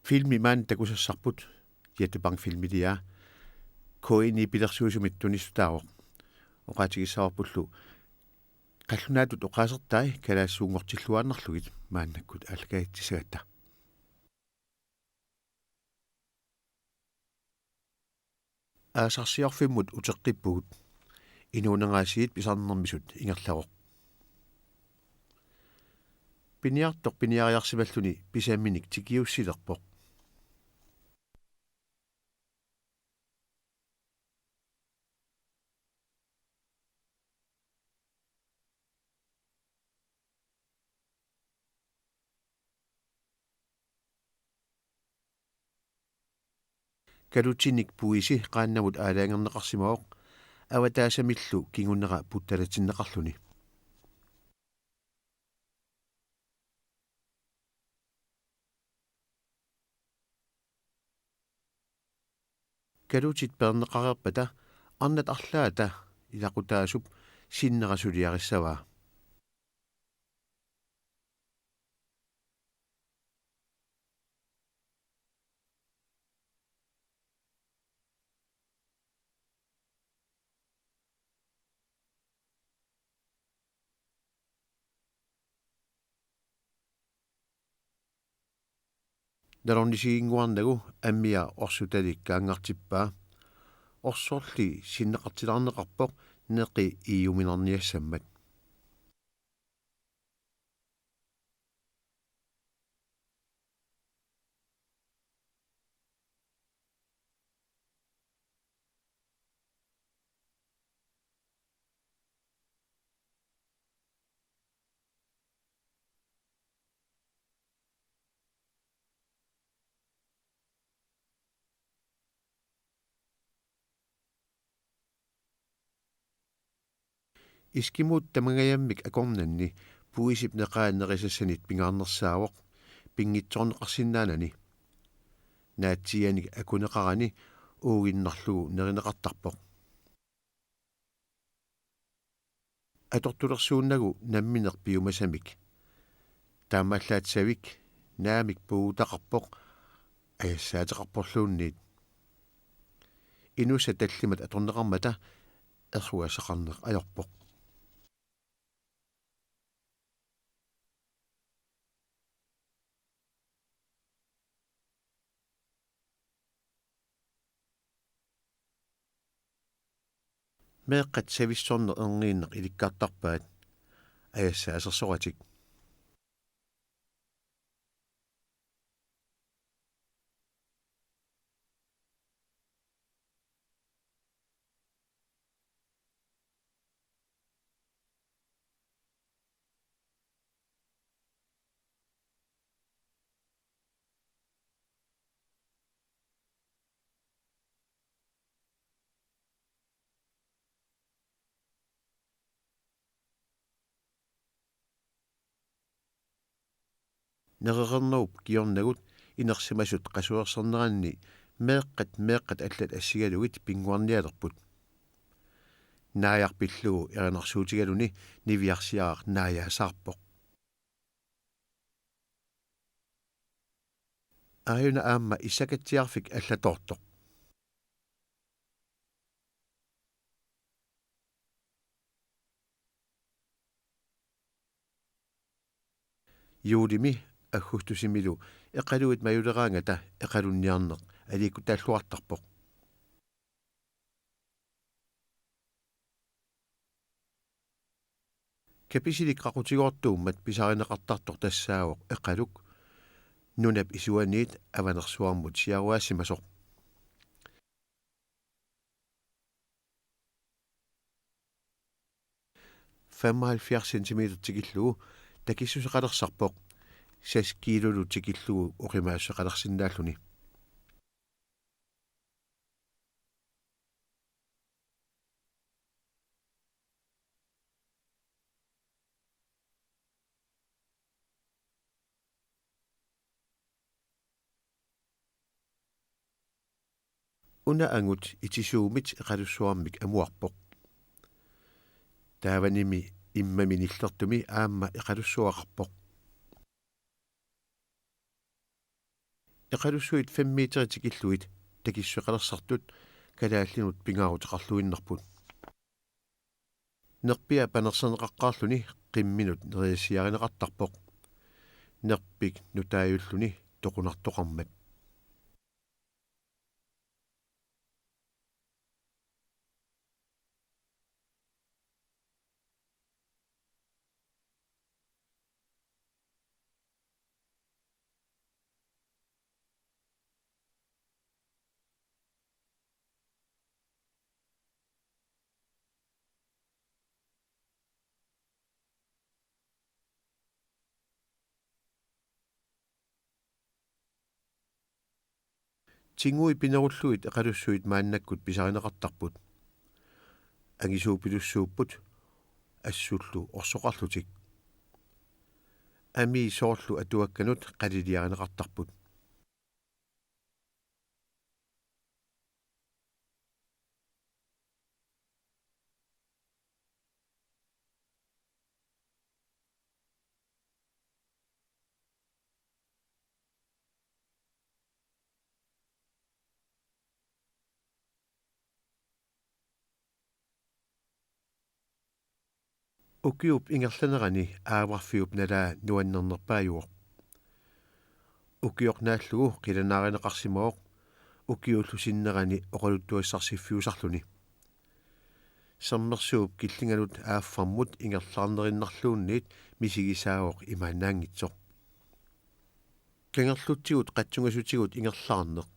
filmi maan takusassarput yatupang filmilia koini pilersuusumittunissutaaroq oqaatigissaarpullu qallunaatut oqaasertai kalaassuungortilluaannarlugit maannakkut allagaitsisagatta aasarsiorfimmut uteqqippugut inuunangaasiit pisarnermisut ingerlaroq piniariarsimalluni pisamminik tikiussilerpoq kalutinik puisi qaannamut aalaangerneqarsimaoq avataasamillu kingunnera puttalatinneqarluni kalutit perneqariarpata arnat arlaata ilaqutaasup sinnerasuliarissavaa nalornisiinguarnagu ammia orsutalik kaangartippaa orsorli sinneqartilarneqarpoq neqi iiuminarniassammat iskimut tamangayamik akornanni puisip neqaaneqisassanit pingaarnersaavoq pingitsorneqarsinnaanani naatsianik akuneqarani uuginnarlugu nerineqartarpoq atortulersuunnagu nammineq piumasamik taammaallaatsavik naamik puutaqarpoq ayassaateqarporluunniit inussa tallimat atorneqarmata erruasaqarneq ajorpoq meeqqat savissorner erniinneq ilikkaartarpaat ayassaasersoratik nerernernup kiornagut inersimasut qasuerserneranni meeqqat allat assigalugit pinguarnialerput naajarpillugu erinarsuutigaluni niviarsiaraq naajaasaarpoq ajuna aamma issakatsiarfik allatortoq juulimi аггустусимилу эқалуит маюлераангата эқалунниарнеқ аликутааллуартарпоқ каписилик қақутигоортууммат писаринеқартартор тассаавоқ эқалук нунап исуаниит аванерсуармут сиаруаассимасоқ 75 centimeter tikillugu takissuseqalersarpoq 6 kilolu tikillugu uqimaassaqalersinnaalluni una angut itisuumit eqalussuarmik amuarpoq taavanimi immaminillertumi aamma eqalussuaqarpoq Eqalussuit 5 meter tikilluit takissueqalersartut kalaallinut pingaaruteqarluinnarput. Nerpia panersaneqaqqaarluni qimminut neriassiarineqartarpoq. Nerpik nutaayulluni toqunartoqarmat. Tingui pinerulluit eqalussuit maannakkut pisarineqartarput. Angisuupilussuupput assullu orsoqarlutik. Ami soorlu atuakkanut qaliliarineqartarput. Ukiup ingerlanerani aavarfiup nalaa nuannernerpaajuoq. Ukiornaallugu qilanaarinеқарсимаоq ukiullusinnerani oqaluttuassarsifiusarluni. Sammersuup killinganut aaffarmut ingerlaarnerinnarluunniit misigisaaoq imaannaangitsoq. Kangerluttigut qatsungasutigut ingerlaarneq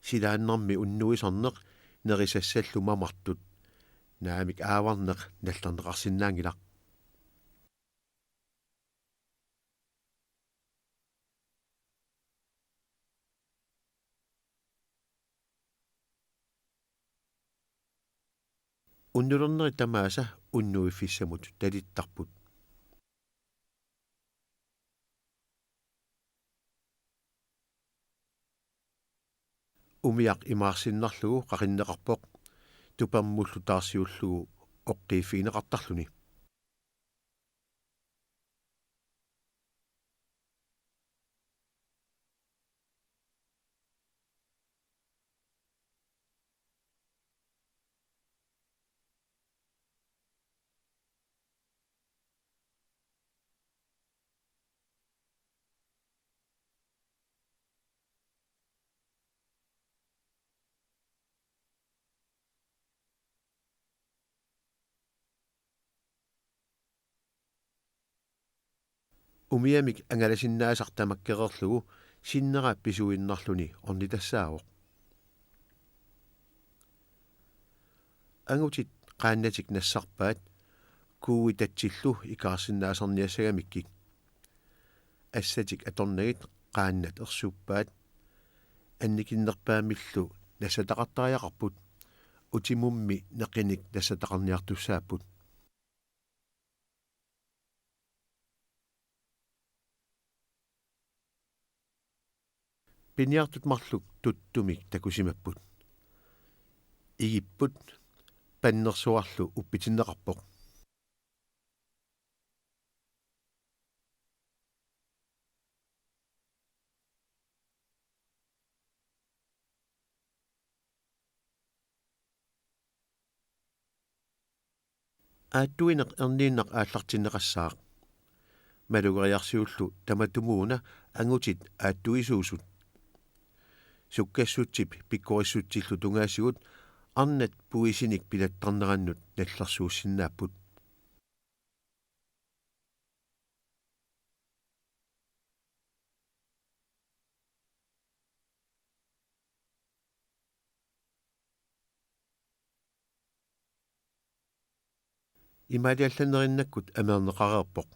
silaannarmi unnuisarneq nerisassallumamartut naamik aavarneq nallerneqarsinnaangilaq. Unnulerneri tamaasa unnuifissamut talittarput. Umiaq imaarsinnarlugu qaqinneqarpoq tuparmullutaarsiullugu oqqiifiineqartarluni. Umiamik angalasinnaasaartamakkererlugu sinnera pisuinnarluni ornitassaaoq. Angutit qaannatik nassarpaat kuugi tatsillu ikaarsinnaasarniassagamikkik. Assatik atornagit qaannat ersuppaat annikinnerpaamillu nassataqartariaqarput utimummi neqinik nassataqarniartussaapput. Piniartut marluk tuttumik takusimapput. Igipput pannersuarlu uppitinneqarpoq. Aattuineq erniinneq aallartinneqassaaq. Malugeriarsiullu tamatumuuna angutit aattuisuusut. Sukkassutip pikkorissutsillu tungaasigut arnat puisinik pilattarnerannut nallersuussinnaaput. Imaliallanerinnakkut ameerneqareerpoq.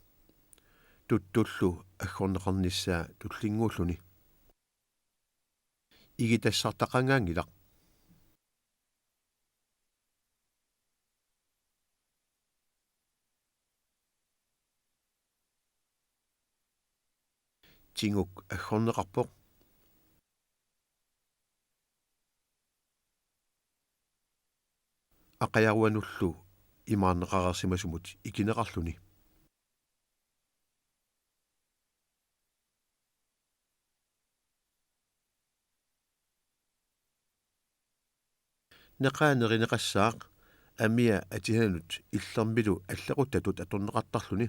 Tuttullu aggorneqarnissaa tullinguulluni. Igitassartaqangaangilaq. Tinguk aggorneqarpoq. Aqajaruanullu imaarneqarersimasumut ikineqarluni. neqaaneqinneqassaaq amia atihanut illermilu allaquttatut atorneqartarluni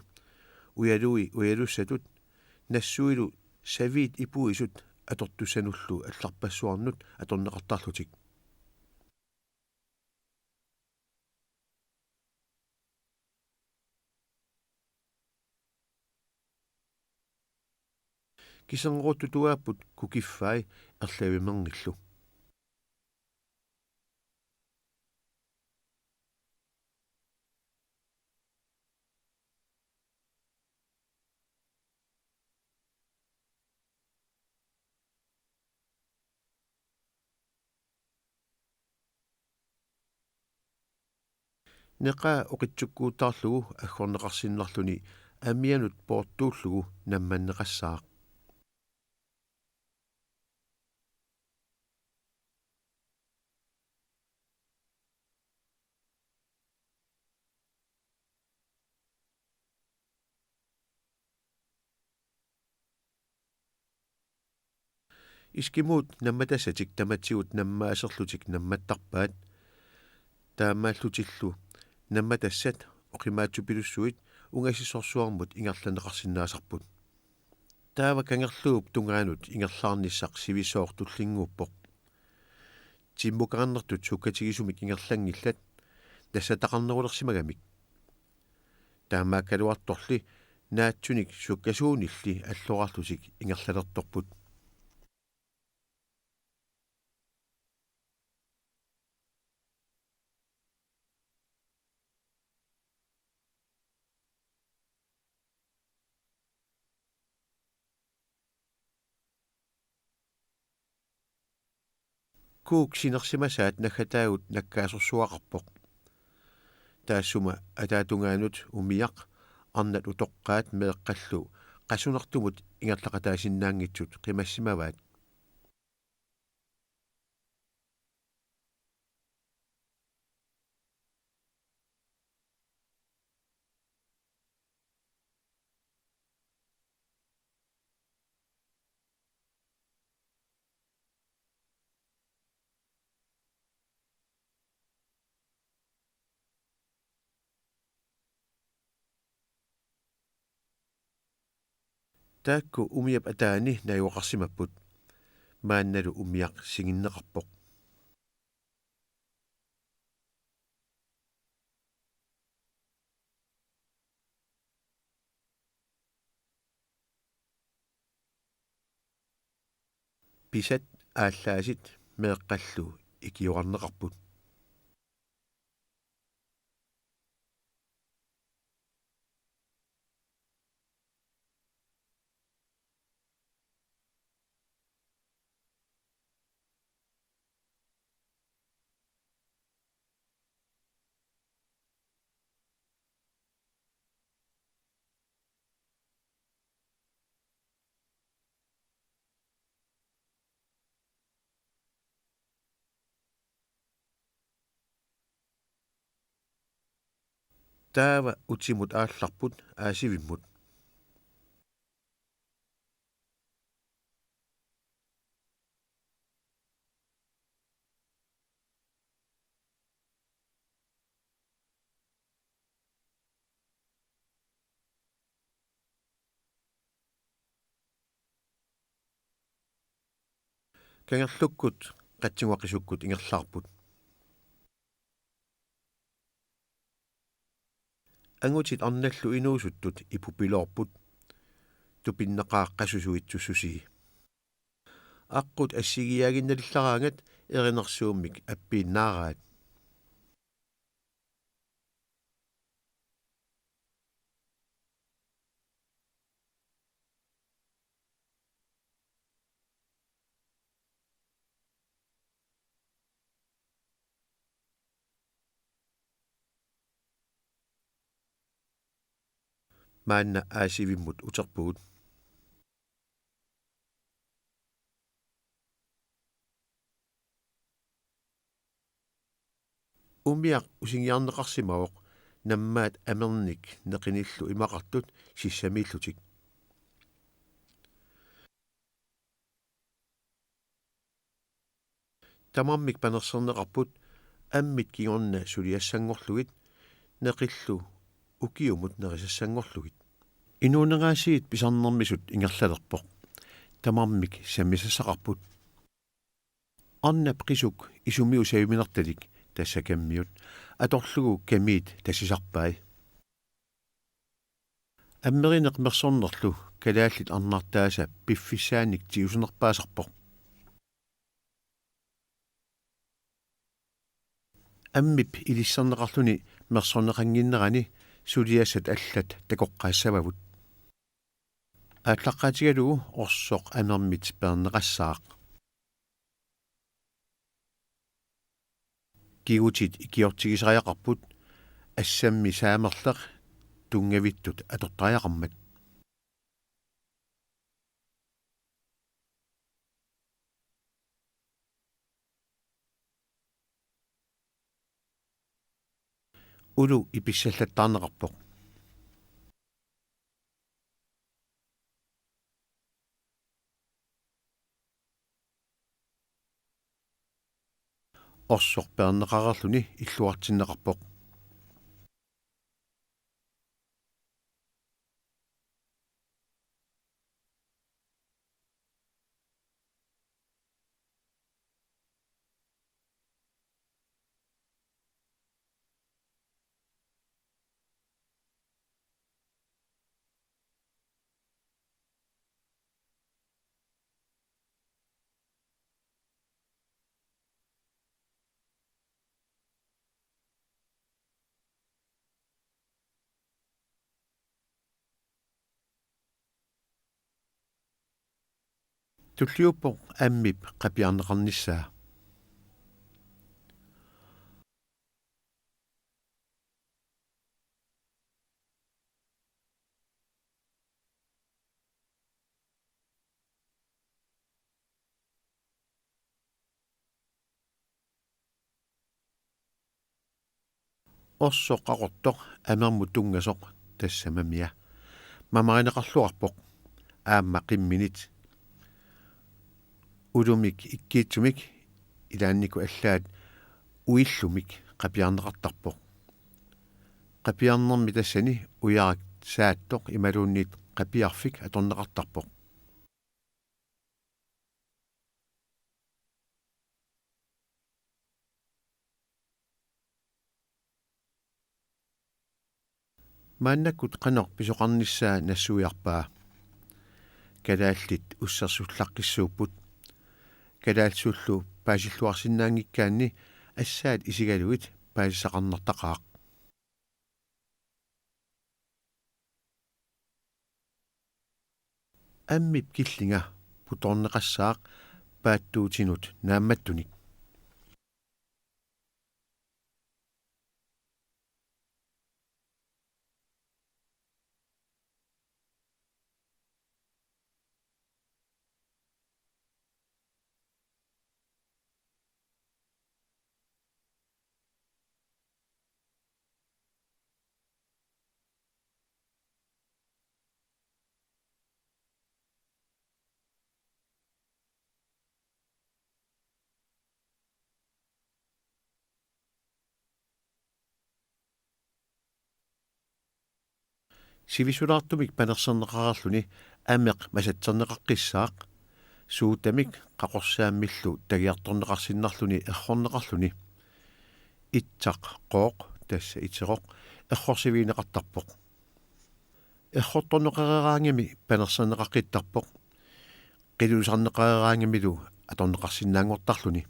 uyalussatut nassuilu saviit ipuisut atortussanullu алларпассуарнут аторнеқартарлутик кисангорутутуааппут кукиффай ерлавимерниллу неқаа оқитсуккуутаарлугу аггорнеқарсиннарлуни амианут пооттууллугу намманнеқассаақ искимуут намматасатик таматсигут наммаасерлутик намматтарпаат таамааллутиллу намматассат оқимаатсупилуссуит унгасисорсуармут ингерланеқарсинаасарпут таава кангерлууп тунгаанут ингерлаарниссақ сивисоортуллингууппоқ тиммукараннертут суккатигисумик ингерлангиллат тассатақарнерулерсимагамик таамааккалуарторли наатсуник суккасуунилли аллорарлутик ингерлалерторпут куук синерсимасаат наггатаагут наккаасорсуақарпоқ таассума атаатунгаанут умиақ арнат утоққаат меэққаллу қасунартумут ингерлақатаасиннаангитсут қимассимаваат таакку умиап атаани наюоқарсимаппут маанналу умиақ сигиннеқарпоқ писат ааллаасит меэққаллу икиуарнеқарпут таава утимут аалларпут аасивиммут кангерлуккут қатсигуақисуккут ингерлаарпут ангутит арналлу инуусуттут ипупилоорпут тупиннеқааққасусуитсуссусии аққут ассигиаагинналиллараангат эринерсууммик аппииннаараат маанна аасивиммут утерпугут умиақ усингиарнеқарсимавоқ наммаат амерник неқиниллу имақартут сиссамииллутик тамармик панерсернеқарпут аммит кигорна сулиассангорлугит неқиллу укиумут нерисассангорлугит инуунераасиит писарнэрмисут ингерлалерпоқ тамармик саммисассақарпут арнап қисук исумиу савиминарталик тассакаммиут аторлугу камиит тассисарпай аммеринеқ мерсорнерлу калааллит арнартааса пиффиссааник тиусунерпаасарпоқ аммип илиссарнеқарлуни мерсорнеқангиннерани сулиассат аллат такоққаассававут ааллаққаатигалугу орсоқ анермит пернеқассаақ кигутит икиортигисариақарпут ассамми саамерлеқ тунгавиттут атортариақармат улу иписсаллаттаарнеқарпоқ орсоқ пернеқарерлуни иллуартиннеқарпоқ туллиуппоқ аммип қапиарнеқарниссаа орсоққақортоқ амерму тунгасоқ тассамамиа мамаринеқарлуарпоқ аама қимминит улумик иккиитсумик илааннику аллаат уиллумик қапиарнеқартарпоқ қапиарнерми тассани уярак сааттоқ ималуунниит қапиарфик аторнеқартарпоқ мааннаккут қанор писоқарниссаа нассуиарпаа калааллит уссерсуллаққиссууппут калаалсууллу паасиллуарсинаангиккаанни ассаат исигалуит паасисақарнартақаақ аммип киллинга путорнеқассаақ пааттуутинут наамматтуник сивисулаартумик панерсернеқарерлуни амеқ масатсернеқаққиссаақ суутамик қақорсааммиллу тагиарторнеқарсиннарлуни эрхорнеқарлуни итсақ қооқ тасса итсеқоқ эрхорсивиинеқартарпоқ эрхорторнеқарераангами панерсернеқаққиттарпоқ қилусарнеқарераангамилу аторнеқарсинаангортарлуни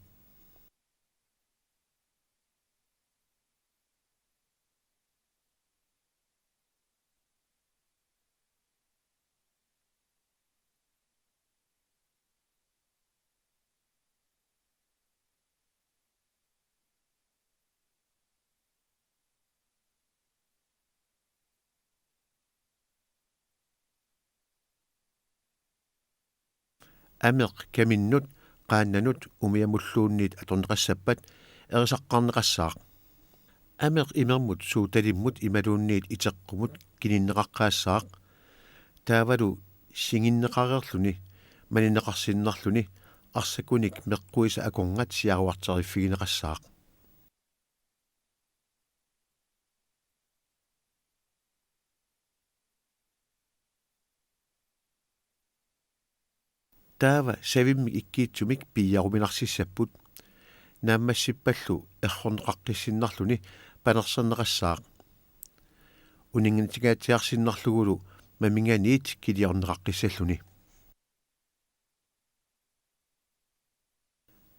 амеқ каминнут qaannanut umiamulluunniit atorneqassappat erisaqqarneqassaaq амеқ имермут сууталиммут ималуунниит итеққумут кининнеқаққаассаақ таавалу сигиннеқарерлуни манинеқарсиннарлуни арсакуник меққуиса аконгат сиаруартериффигинеқассаақ таава савиммик иккиитсумик пияруминарсиссаппут нааммассиппаллу эрхорнеқаққиссиннарлуни панерсернеқассаақ унингитигаатиарсиннарлугулу маминганиит килиорнеқаққиссаллуни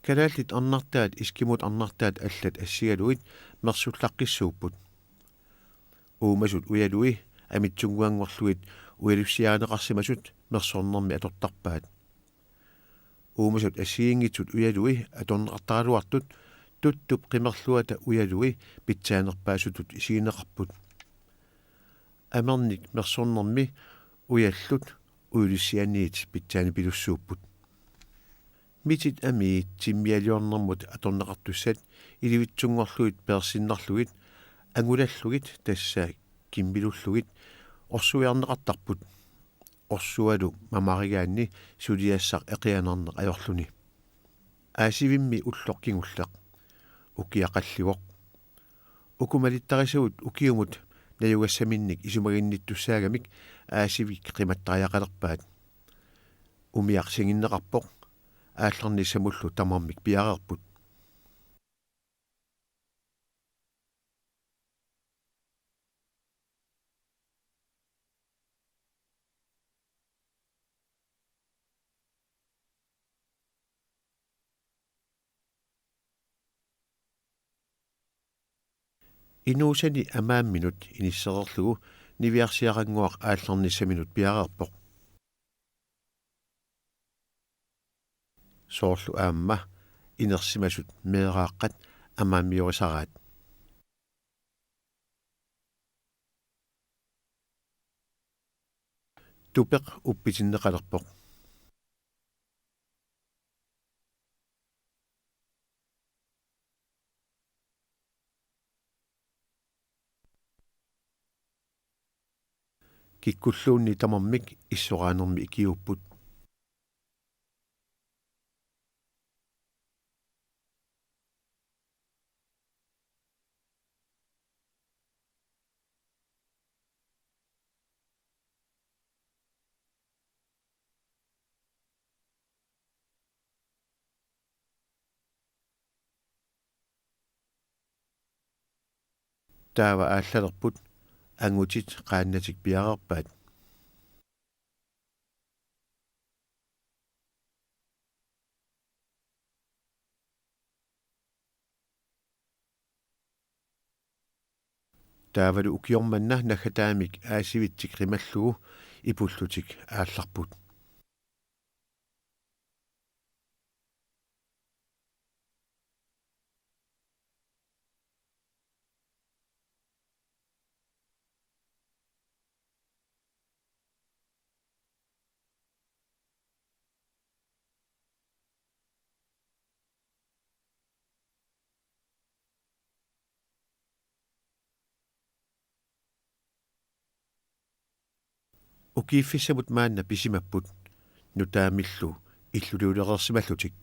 калааллит арнартаат искимут арнартаат аллат ассигалуит мерсуллаққиссууппут уумасут уялуи амитсунгуангорлуит уялуссиаанеқарсимасут мерсорнэрми атортарпаат уумасут ассиингитсут уялуи аторнеқартаралуартут туттуп қимерлуата уялуи питсаанерпаасутут исигинеқарпут амерник мерсорнэрми уяллут уилуссианиит питсаани пилуссууппут митит ами тиммиалиорнэрмут аторнеқартуссат иливитсунгорлуит персиннарлугит ангулаллугит тассаа кимбилуллугит орсуиарнеқартарпут орсуалу мамаригаанни сулиассақ эқианарнеқ аёрлуни аасивимми уллоқкингуллеқ укиақаллуоқ укумалиттарисуут укиумут наюгассаминник исумагинниттуссаагамик аасивик қиматтариақалерпаат умиарсигиннеқарпоқ ааллерни самуллу тамармик пиареерпут инуусани амаамминут иниссерерлугу нивиарсиарангуақ ааллерниссаминут пиареерпоқ соорлу аамма инерсимасут меэрааққат амааммиорисараат тупеқ уппитиннеқалерпоқ киккуллуунни тамармик иссораанерми икиуппут таава ааллалерпут ангутит qaannatик пиарерпаат таавалу укиорманна нахатаамик аасивитсик рималлугу ипуллутик аалларпут укииффиссамут маанна писимаппут нутаамиллу иллулиулеқерсималлутик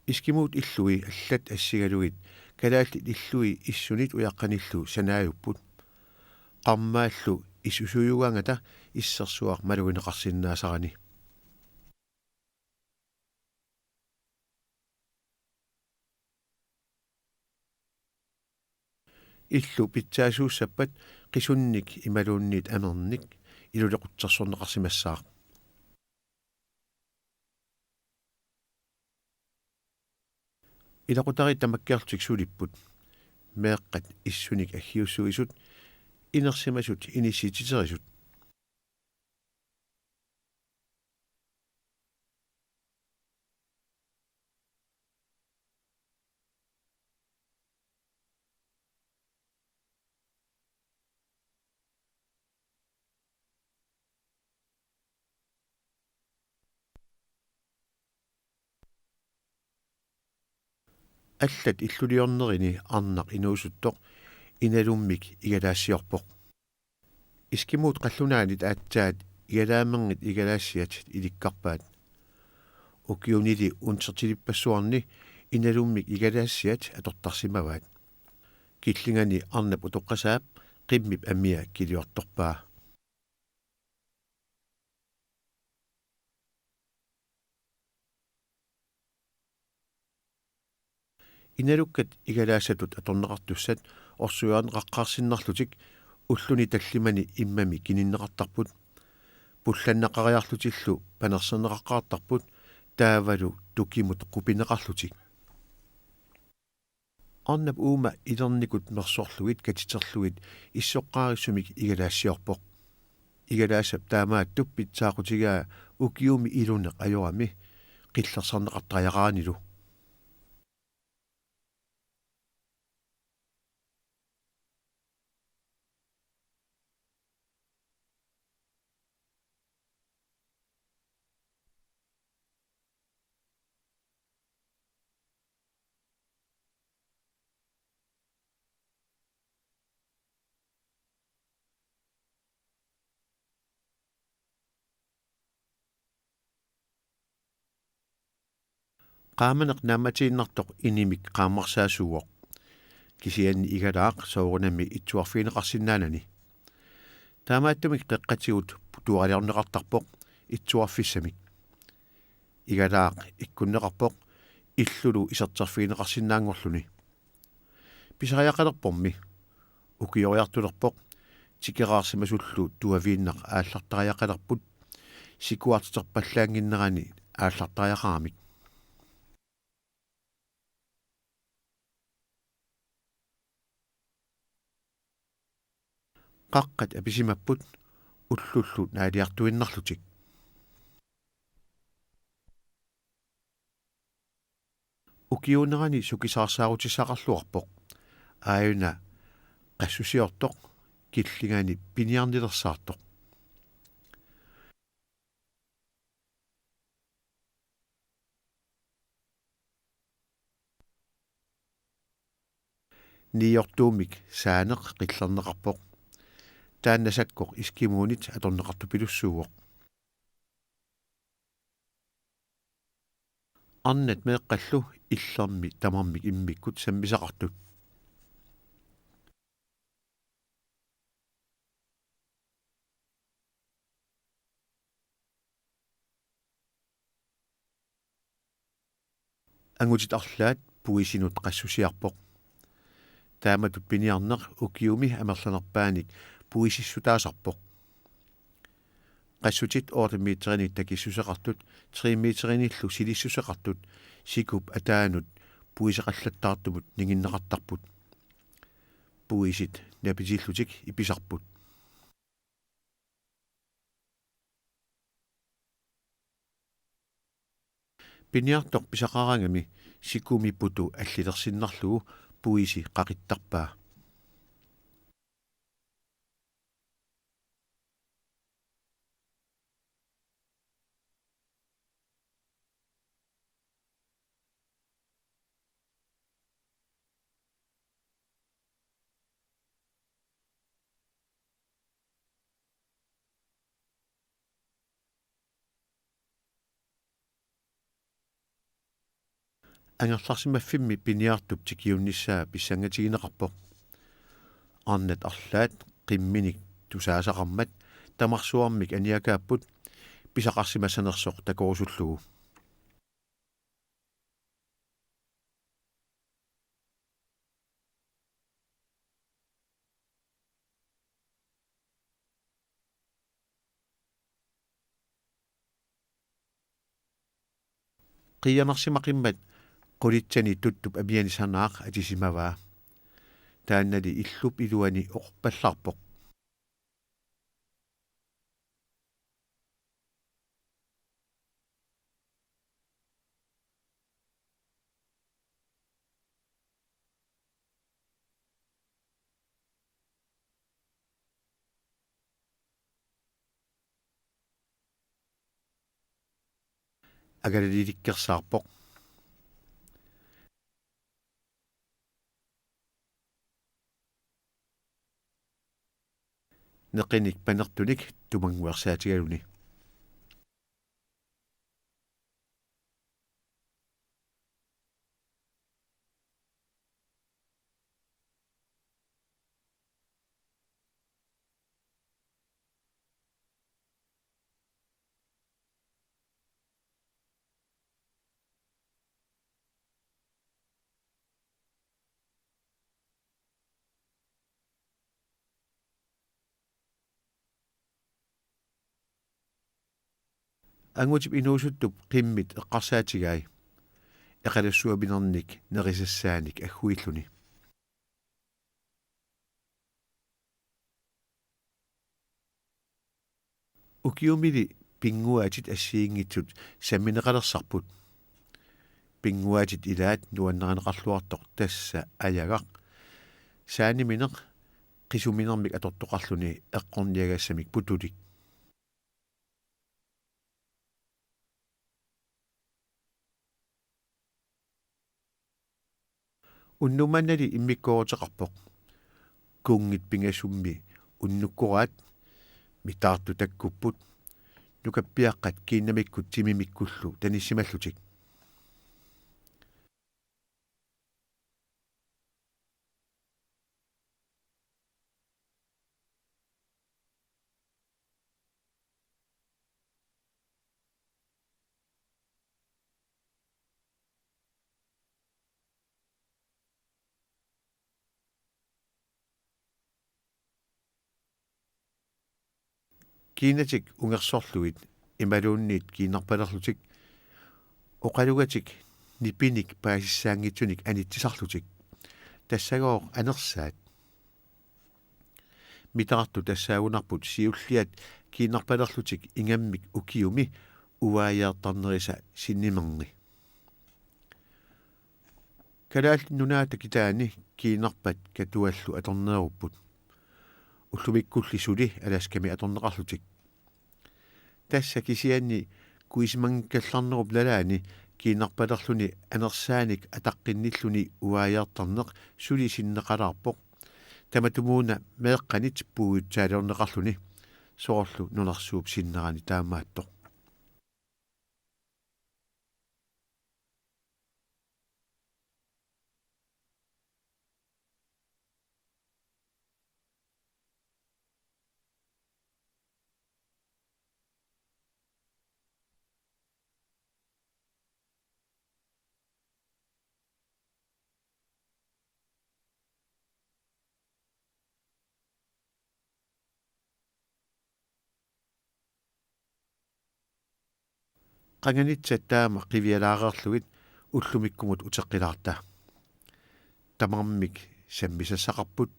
искимуут иллуи аллат ассигалугит калааллит иллуи иссунит уяққаниллу санааюппут қармааллу исусуюгаангата иссерсуақ малуинеқарсиннаасарани иллу питсаасууссаппат қисунник ималуунниит амерник илулеқутсерсорнеқарсимассаақ илақутари тамаккиартик сулиппут меэққат иссуник аггиуссуисут инерсимасут иниссититерисут аллат иллулиорнерини арнақ инуусуттоқ иналуммик игалаассиорпоқ искимуут қаллунаанит аатсаат игалаамернгит игалаассиат иликкарпаат укиунили унсертилиппассуарни иналуммик игалаассиат атортарсимаваат киллингани арнап утоққасаап қиммип амиа килиорторпаа Inalukkat igalaassatut atorneqartussat orsuyaanеқаққарсиннарлутик уллуни таллимани иммами кининнеқартарпут пулланнақариарлутиллу панерсернеқаққартарпут таавалу тукимут қупинеқарлутик арнап уума илерникут мерсорлугит катитерлугит иссоққаариссумик игалаассиорпоқ игалаассап таамаат туппитсаақутигаа укиуми илунеқ ajorami қиллерсарнеқартариақаанилу qaamaneq naamatiinnartoq inimik qaammarsaasuugoq kisianni igalaaq soorunami itsuarfiineqarsinnaanani таамааттумик қеққатигут туаралиарнеқартарпоқ итсуарфиссамик игалаақ иккуннеқарпоқ иллулу исертерфиинеқарсинаангорлуни писариақалерпорми укиориартулерпоқ тикераарсимасуллу туавииннақ ааллартариақалерпут сикуартитерпаллаангиннерани ааллартариақарамик qaqqat apisimapput ullullut naaliartuinnarlutik ukiunerani sukisaarsaarutisaqarluarpoq aayuna qassusiortoq killingani piniarnilersaartoq niortuumik saaneq qillerneqarpoq тааннасаккоқ искимуунит аторнеқартупилуссууоқ арнат меэққаллу иллерми тамармик иммиккут саммисақартут ангутит арлаат пуисинут qassусиарпоқ тааматут пиниарнеқ укиуми амерланерпааник puisissutaasarpoq qassutит 8 метрини такиссусеқартут 3 метриниллу силиссусеқартут сикуп атаанут puisеқаллаттаартумут нингиннеқартарпут puisit напитиллутик иписарпут пиниартоқ писақарангами сикумиппуту аллилерсиннарлугу puisi qaqittarpaa ангерларсимаффимми пиниартуп тикиунниссаа писсангатигинеқарпоқ арнат арлаат қимминик тусаасақармат тамарсуармик аниакааппут писақарсимассанерсоқ такорусуллугу қиямарсимақиммат qulitsani tuttup amianisarnaaq atisimavaa taannali illup iluani oqpallarpoq agalililikkersaarpoq neqinik panertunik tumanguarsaatigaluni ангутип инуусуттуп qimмит эққарсаатигай эқалассуабинерник нерисассааник аггуиллуни укиумили пингуатит ассиингитсут самминеқалерсарпут пингуатит илаат нуаннеранеқарлуартоқ тасса аягақ сааниминеқ qisumинермик атортоқарлуни эққорниагассамик путулик уннуманнали иммиккоорутеқарпоқ кунгит пингасумми уннуккораат митаарту таккуппут нукаппиаққат киннамиккут тимимиккуллу таниссималлутик кинатик унгерсорлуит ималуунниит кинарпалерлутик оқалугатик нипиник паасиссаангитсуник анитсисарлутик тассагоо анерсаат митаарту тассаагунарпут сиуллиат кинарпалерлутик ингаммик укиуми уааяартарнериса синнимерни калаал нунаата китаани кинарпат катуаллу аторнееруппут уллумиккуллисули аласками аторнеқарлутик тасса кисианни куисмангкалларнеруп лалаани кинарпалерлуни анерсааник атаққинниллуни уааяартарнеқ сули синнеқалаарпоқ таматумууна меэққанит пуугутсаалернеқарлуни соорлу нунарсууп синнерани таамааттоқ qanganitsat taama qivialaareerlugit уллумиккумут утеққилаарта тамармик саммисассақарпут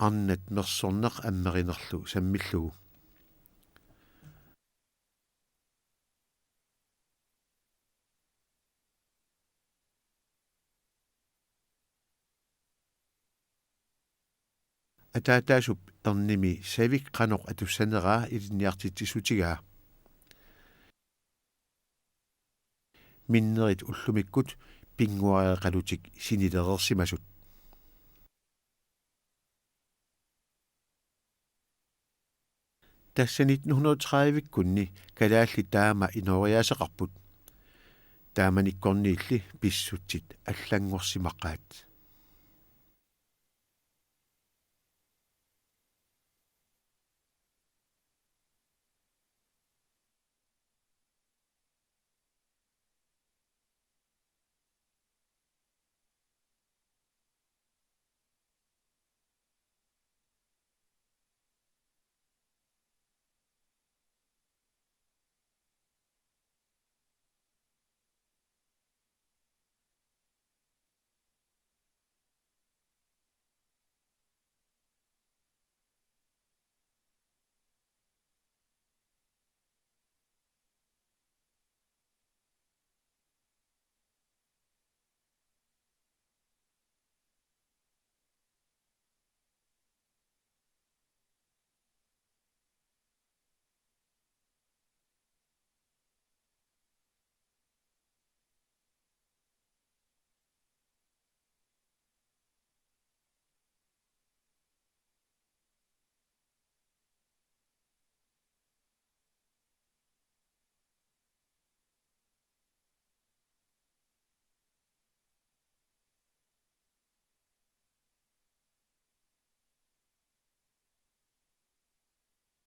арнат мерсорнеқ аммеринерлу саммиллугу атаатаасуп эрними савик қаноқ атуссанераа илинниартитсисутигаа миннерит уллумиккут пингуареқалутик синилерерсимасут тассанит 1930-виккунни калаалли таама инориаасеқарпут тааманиккорниилли писсутсит аллангорсимаққаат